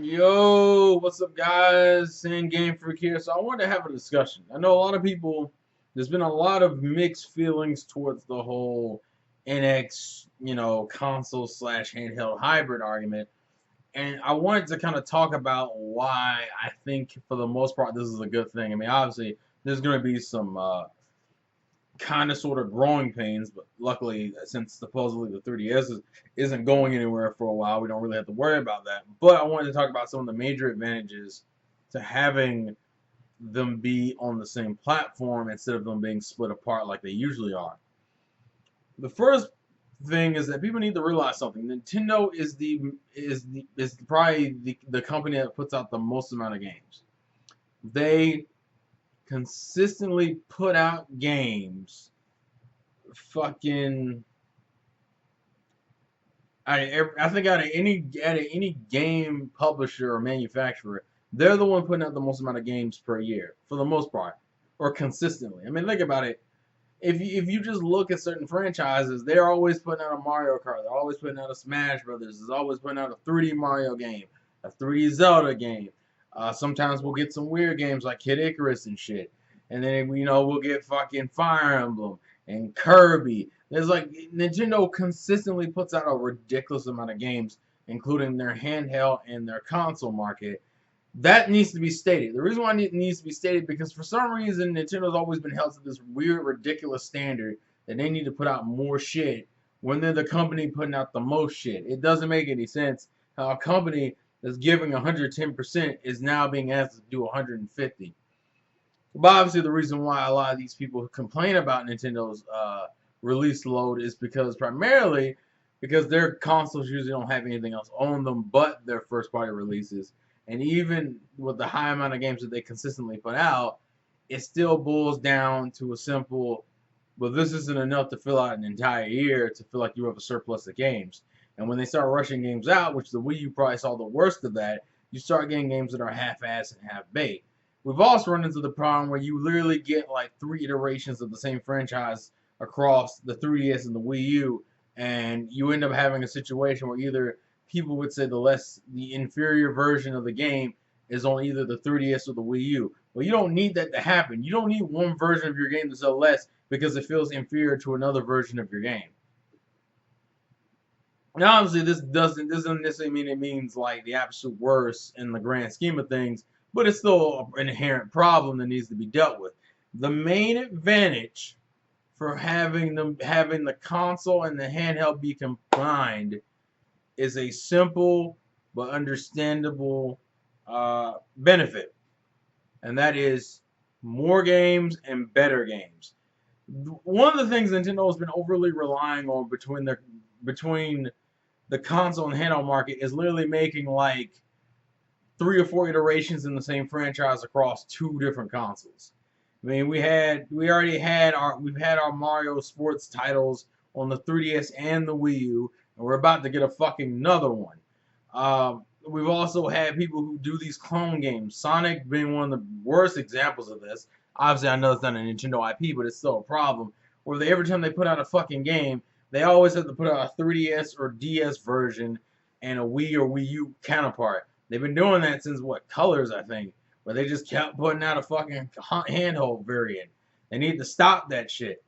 Yo, what's up, guys? Sin Game Freak here. So I wanted to have a discussion. I know a lot of people. There's been a lot of mixed feelings towards the whole NX, console slash handheld hybrid argument, and I wanted to kind of talk about why I think, for the most part, this is a good thing. I mean, obviously, there's going to be some kind of sort of growing pains, but luckily, since supposedly the 3DS isn't going anywhere for a while, we don't really have to worry about that. But I wanted to talk about some of the major advantages to having them be on the same platform instead of them being split apart like they usually are. The first thing is that people need to realize something. Nintendo is probably the company that puts out the most amount of games. They consistently put out games fucking I think out of any game publisher or manufacturer, they're the one putting out the most amount of games per year for the most part, or consistently. I mean, think about it. If you just look at certain franchises, they're always putting out a Mario Kart. They're always putting out a Smash Brothers. There's always putting out a 3D Mario game, a 3D Zelda game. Sometimes we'll get some weird games like Kid Icarus and shit, and then we'll get fucking Fire Emblem and Kirby. There's like Nintendo consistently puts out a ridiculous amount of games, including their handheld and their console market. That needs to be stated. The reason why it needs to be stated because for some reason Nintendo's always been held to this weird, ridiculous standard that they need to put out more shit when they're the company putting out the most shit. It doesn't make any sense how a company that's giving 110% is now being asked to do 150. But obviously, the reason why a lot of these people complain about Nintendo's release load is because primarily because their consoles usually don't have anything else on them but their first party releases. And even with the high amount of games that they consistently put out, it still boils down to a simple, well, this isn't enough to fill out an entire year to feel like you have a surplus of games. And when they start rushing games out, which the Wii U probably saw the worst of that, you start getting games that are half-assed and half-baked. We've also run into the problem where you literally get like 3 iterations of the same franchise across the 3DS and the Wii U, and you end up having a situation where either people would say the inferior version of the game is on either the 3DS or the Wii U. Well, you don't need that to happen. You don't need one version of your game to sell less because it feels inferior to another version of your game. Now, obviously, this doesn't necessarily mean it means like the absolute worst in the grand scheme of things, but it's still an inherent problem that needs to be dealt with. The main advantage for having the console and the handheld be combined is a simple but understandable benefit, and that is more games and better games. One of the things Nintendo has been overly relying on between the console and handheld market is literally making like 3 or 4 iterations in the same franchise across 2 different consoles. I mean, we've had our Mario sports titles on the 3DS and the Wii U, and we're about to get a fucking another one. We've also had people who do these clone games. Sonic being one of the worst examples of this. Obviously, I know it's not a Nintendo IP, but it's still a problem. Where every time they put out a fucking game, they always have to put out a 3DS or DS version and a Wii or Wii U counterpart. They've been doing that since what, Colors, I think, where they just kept putting out a fucking handheld variant. They need to stop that shit.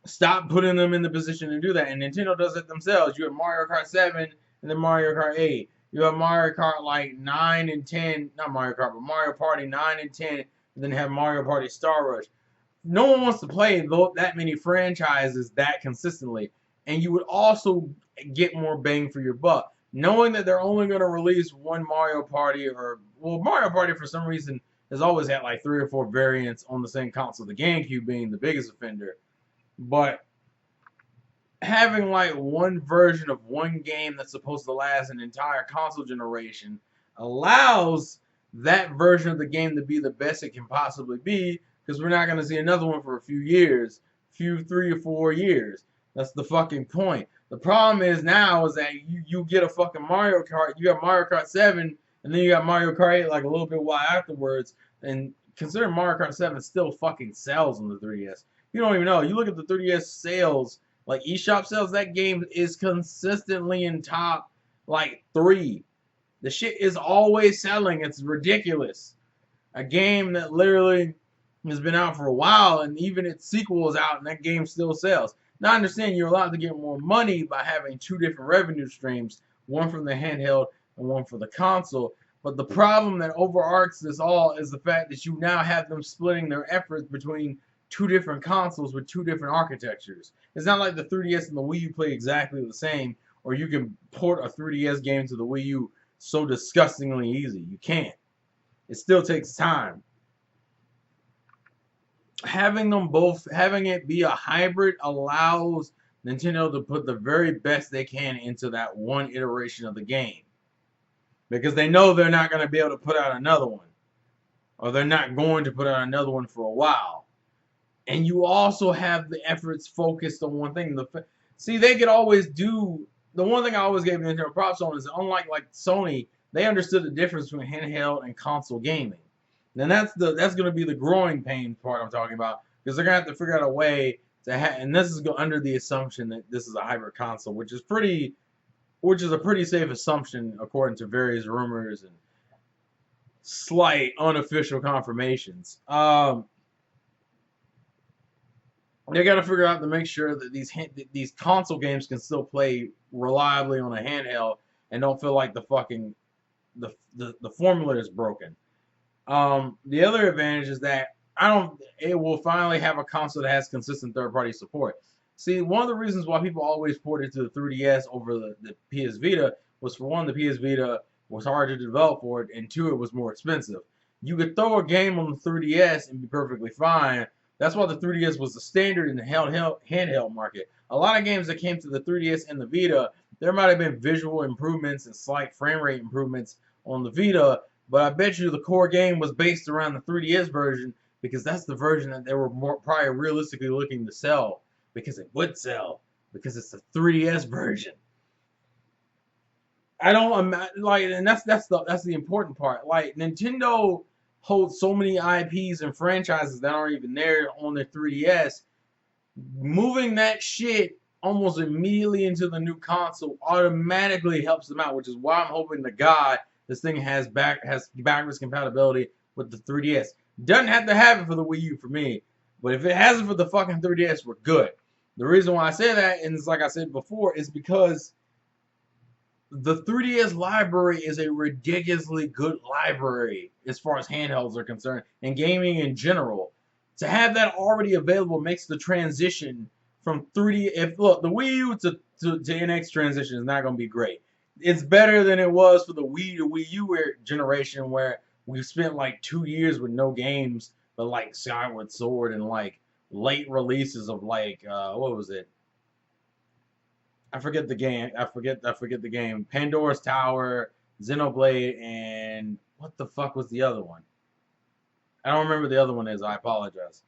Stop putting them in the position to do that. And Nintendo does it themselves. You have Mario Kart 7 and then Mario Kart 8. You have Mario Kart like 9 and 10, not Mario Kart, but Mario Party 9 and 10, and then have Mario Party Star Rush. No one wants to play that many franchises that consistently, and you would also get more bang for your buck. Knowing that they're only going to release one Mario Party, Mario Party for some reason has always had like 3 or 4 variants on the same console, the GameCube being the biggest offender. But having like one version of one game that's supposed to last an entire console generation allows that version of the game to be the best it can possibly be, because we're not going to see another one for a few years, 3 or 4 years. That's the fucking point. The problem is now is that you get a fucking Mario Kart, you got Mario Kart 7, and then you got Mario Kart 8 like a little bit while afterwards, and consider Mario Kart 7 still fucking sells on the 3DS. You don't even know. You look at the 3DS sales, like eShop sales, that game is consistently in top like 3 The shit is always selling. It's ridiculous. A game that literally has been out for a while, and even its sequel is out, and that game still sells. Now, I understand you're allowed to get more money by having two different revenue streams, one from the handheld and one for the console. But the problem that overarches this all is the fact that you now have them splitting their efforts between two different consoles with two different architectures. It's not like the 3DS and the Wii U play exactly the same, or you can port a 3DS game to the Wii U so disgustingly easy. You can't. It still takes time. Having them both, having it be a hybrid allows Nintendo to put the very best they can into that one iteration of the game. Because they know they're not going to be able to put out another one. Or they're not going to put out another one for a while. And you also have the efforts focused on one thing. See, they could always do... The one thing I always gave Nintendo props on is, unlike Sony, they understood the difference between handheld and console gaming. And that's going to be the growing pain part I'm talking about, because they're going to have to figure out a way to and this is under the assumption that this is a hybrid console, which is a pretty safe assumption according to various rumors and slight unofficial confirmations. They got to figure out to make sure that these console games can still play reliably on a handheld and don't feel like the formula is broken. The other advantage is that it will finally have a console that has consistent third-party support. See, one of the reasons why people always ported to the 3DS over the PS Vita was, for one, the PS Vita was hard to develop for it, and two, it was more expensive. You could throw a game on the 3DS and be perfectly fine. That's why the 3DS was the standard in the handheld market. A lot of games that came to the 3DS and the Vita, there might have been visual improvements and slight frame rate improvements on the Vita, but I bet you the core game was based around the 3DS version, because that's the version that they were probably realistically looking to sell, because it would sell, because it's the 3DS version. I don't and that's the important part. Like, Nintendo holds so many IPs and franchises that aren't even there on the 3DS. Moving that shit almost immediately into the new console automatically helps them out, which is why I'm hoping to God this thing has backwards compatibility with the 3DS. Doesn't have to have it for the Wii U for me, but if it has it for the fucking 3DS, we're good. The reason why I say that, and it's like I said before, is because the 3DS library is a ridiculously good library as far as handhelds are concerned, and gaming in general. To have that already available makes the transition from 3D... Look, the Wii U to NX transition is not going to be great. It's better than it was for the Wii to Wii U generation, where we spent like 2 years with no games but like Skyward Sword and like late releases of like what was it? I forget the game. I forget the game. Pandora's Tower, Xenoblade, and what the fuck was the other one? I don't remember the other one is. I apologize.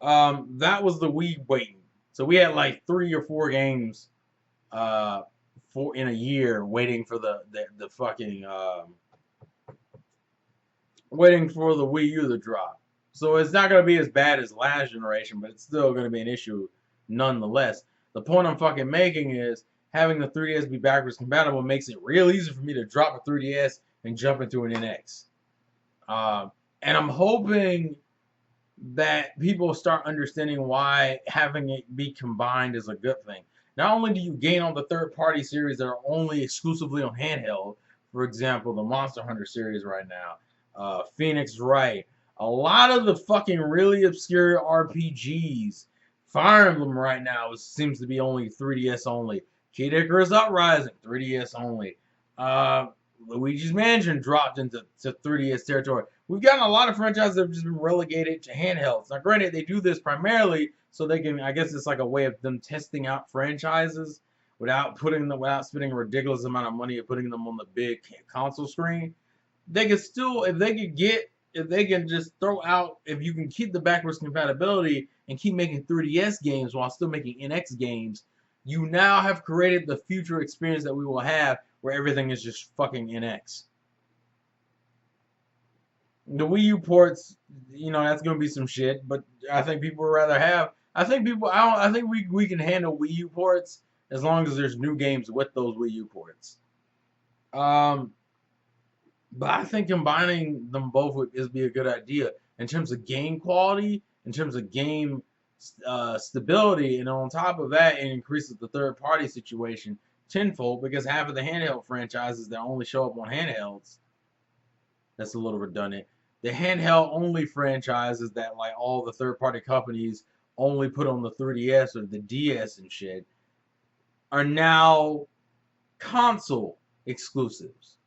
That was the Wii waiting. So we had like 3 or 4 games in a year waiting for the fucking waiting for the Wii U to drop. So it's not going to be as bad as last generation, but it's still going to be an issue nonetheless. The point I'm fucking making is having the 3DS be backwards compatible makes it real easy for me to drop a 3DS and jump into an NX. And I'm hoping that people start understanding why having it be combined is a good thing. Not only do you gain all the third-party series that are only exclusively on handheld, for example, the Monster Hunter series right now, Phoenix Wright, a lot of the fucking really obscure RPGs, Fire Emblem right now seems to be only 3DS only. Kid Icarus Uprising, 3DS only. Luigi's Mansion dropped into 3DS territory. We've gotten a lot of franchises that have just been relegated to handhelds. Now, granted, they do this primarily so they can, I guess it's like a way of them testing out franchises without spending a ridiculous amount of money and putting them on the big console screen. They can still, if they can just throw out, if you can keep the backwards compatibility and keep making 3DS games while still making NX games, you now have created the future experience that we will have where everything is just fucking NX. The Wii U ports, that's going to be some shit, but I think people would rather have, I think we can handle Wii U ports as long as there's new games with those Wii U ports. But I think combining them both would be a good idea in terms of game quality, in terms of game stability, and on top of that, it increases the third party situation tenfold because half of the handheld franchises that only show up on handhelds, that's a little redundant. The handheld only franchises that like all the third party companies only put on the 3DS or the DS and shit are now console exclusives.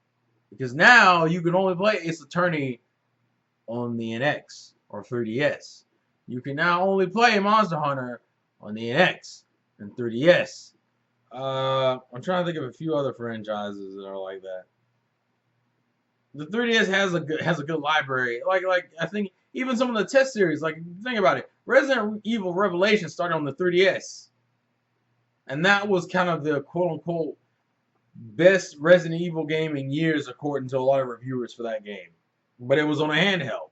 Because now you can only play Ace Attorney on the NX or 3DS. You can now only play Monster Hunter on the NX and 3DS. I'm trying to think of a few other franchises that are like that. The 3DS has a good library. Like I think even some of the test series. Like think about it, Resident Evil Revelation started on the 3DS, and that was kind of the quote unquote best Resident Evil game in years, according to a lot of reviewers for that game. But it was on a handheld.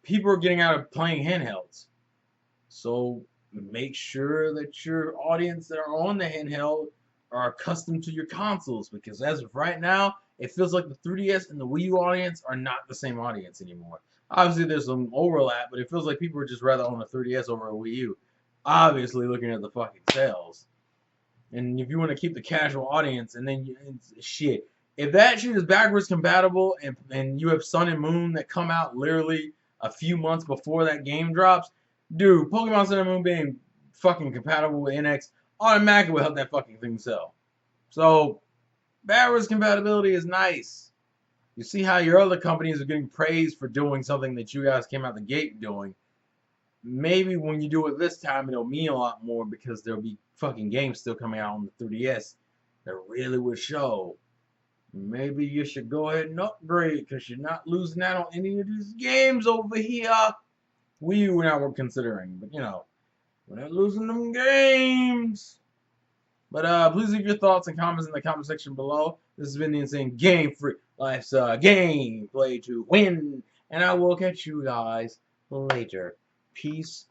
People are getting out of playing handhelds, so make sure that your audience that are on the handheld are accustomed to your consoles, because as of right now, it feels like the 3DS and the Wii U audience are not the same audience anymore. Obviously, there's some overlap, but it feels like people are just rather on the 3DS over a Wii U. Obviously, looking at the fucking sales. And if you want to keep the casual audience, and then shit, if that shit is backwards compatible, and you have Sun and Moon that come out literally a few months before that game drops, dude, Pokemon Sun and Moon being fucking compatible with NX automatically will help that fucking thing sell. So backwards compatibility is nice. You see how your other companies are getting praised for doing something that you guys came out the gate doing. Maybe when you do it this time, it'll mean a lot more because there'll be fucking games still coming out on the 3DS that really would show. Maybe you should go ahead and upgrade because you're not losing out on any of these games over here. Wii U now we're considering, but you know, we're not losing them games. But please leave your thoughts and comments in the comment section below. This has been the Insane Game Freak. Life's a game, play to win. And I will catch you guys later. Peace.